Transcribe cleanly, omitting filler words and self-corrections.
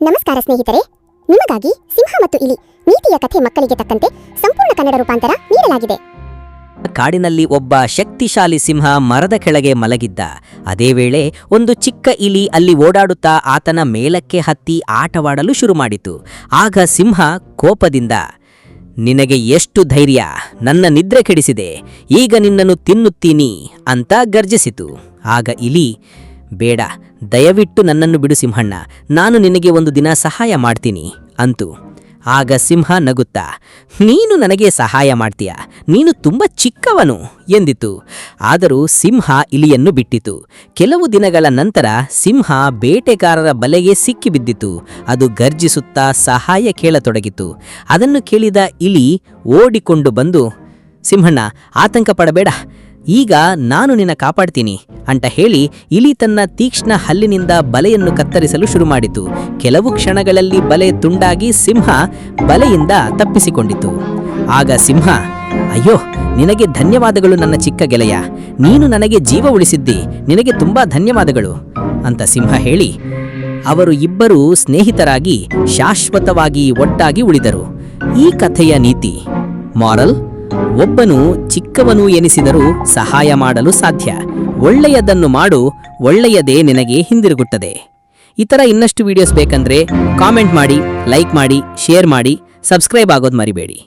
ನಮಸ್ಕಾರ ಸ್ನೇಹಿತರೆ, ನಿಮಗಾಗಿ ಸಿಂಹ ಮತ್ತು ಇಲಿ ನೀತಿಯ ಕಥೆ ಮಕ್ಕಳಿಗೆ ತಕ್ಕಂತೆ ಸಂಪೂರ್ಣ ಕನ್ನಡ ರೂಪಾಂತರ ನೀಡಲಾಗಿದೆ. ಕಾಡಿನಲ್ಲಿ ಒಬ್ಬ ಶಕ್ತಿಶಾಲಿ ಸಿಂಹ ಮರದ ಕೆಳಗೆ ಮಲಗಿದ್ದ. ಅದೇ ವೇಳೆ ಒಂದು ಚಿಕ್ಕ ಇಲಿ ಅಲ್ಲಿ ಓಡಾಡುತ್ತಾ ಆತನ ಮೇಲಕ್ಕೆ ಹತ್ತಿ ಆಟವಾಡಲು ಶುರು ಮಾಡಿತು. ಆಗ ಸಿಂಹ ಕೋಪದಿಂದ, ನಿನಗೆ ಎಷ್ಟು ಧೈರ್ಯ, ನನ್ನ ನಿದ್ರೆ ಕೆಡಿಸಿದೆ, ಈಗ ನಿನ್ನನ್ನು ತಿನ್ನುತ್ತೀನಿ ಅಂತ ಗರ್ಜಿಸಿತು. ಆಗ ಇಲಿ, ಬೇಡ, ದಯವಿಟ್ಟು ನನ್ನನ್ನು ಬಿಡು ಸಿಂಹಣ್ಣ, ನಾನು ನಿನಗೆ ಒಂದು ದಿನ ಸಹಾಯ ಮಾಡ್ತೀನಿ ಅಂತು. ಆಗ ಸಿಂಹ ನಗುತ್ತಾ, ನೀನು ನನಗೆ ಸಹಾಯ ಮಾಡ್ತೀಯ, ನೀನು ತುಂಬ ಚಿಕ್ಕವನು ಎಂದಿತು. ಆದರೂ ಸಿಂಹ ಇಲಿಯನ್ನು ಬಿಟ್ಟಿತು. ಕೆಲವು ದಿನಗಳ ನಂತರ ಸಿಂಹ ಬೇಟೆಗಾರರ ಬಲೆಗೆ ಸಿಕ್ಕಿಬಿದ್ದಿತು. ಅದು ಗರ್ಜಿಸುತ್ತಾ ಸಹಾಯ ಕೇಳತೊಡಗಿತು. ಅದನ್ನು ಕೇಳಿದ ಇಲಿ ಓಡಿಕೊಂಡು ಬಂದು, ಸಿಂಹಣ್ಣ, ಆತಂಕ ಪಡಬೇಡ, ಈಗ ನಾನು ನಿನ್ನ ಕಾಪಾಡ್ತೀನಿ ಅಂತ ಹೇಳಿ ಇಲಿ ತನ್ನ ತೀಕ್ಷ್ಣ ಹಲ್ಲಿನಿಂದ ಬಲೆಯನ್ನು ಕತ್ತರಿಸಲು ಶುರು ಮಾಡಿತು. ಕೆಲವು ಕ್ಷಣಗಳಲ್ಲಿ ಬಲೆ ತುಂಡಾಗಿ ಸಿಂಹ ಬಲೆಯಿಂದ ತಪ್ಪಿಸಿಕೊಂಡಿತು. ಆಗ ಸಿಂಹ, ಅಯ್ಯೋ, ನಿನಗೆ ಧನ್ಯವಾದಗಳು ನನ್ನ ಚಿಕ್ಕ ಗೆಳೆಯ, ನೀನು ನನಗೆ ಜೀವ ಉಳಿಸಿದ್ದಿ, ನಿನಗೆ ತುಂಬಾ ಧನ್ಯವಾದಗಳು ಅಂತ ಸಿಂಹ ಹೇಳಿ ಅವರು ಇಬ್ಬರೂ ಸ್ನೇಹಿತರಾಗಿ ಶಾಶ್ವತವಾಗಿ ಒಟ್ಟಾಗಿ ಉಳಿದರು. ಈ ಕಥೆಯ ನೀತಿ ಮಾರಲ್: ಒಬ್ಬನು ಚಿಕ್ಕವನು ಎನಿಸಿದರೂ ಸಹಾಯ ಮಾಡಲು ಸಾಧ್ಯ. ಒಳ್ಳೆಯದನ್ನು ಮಾಡು, ಒಳ್ಳೆಯದೇ ನಿನಗೆ ಹಿಂದಿರುಗುತ್ತದೆ. ಇತರ ಇನ್ನಷ್ಟು ವಿಡಿಯೋಸ್ ಬೇಕಂದ್ರೆ ಕಾಮೆಂಟ್ ಮಾಡಿ, ಲೈಕ್ ಮಾಡಿ, ಶೇರ್ ಮಾಡಿ, ಸಬ್ಸ್ಕ್ರೈಬ್ ಆಗೋದು ಮರಿಬೇಡಿ.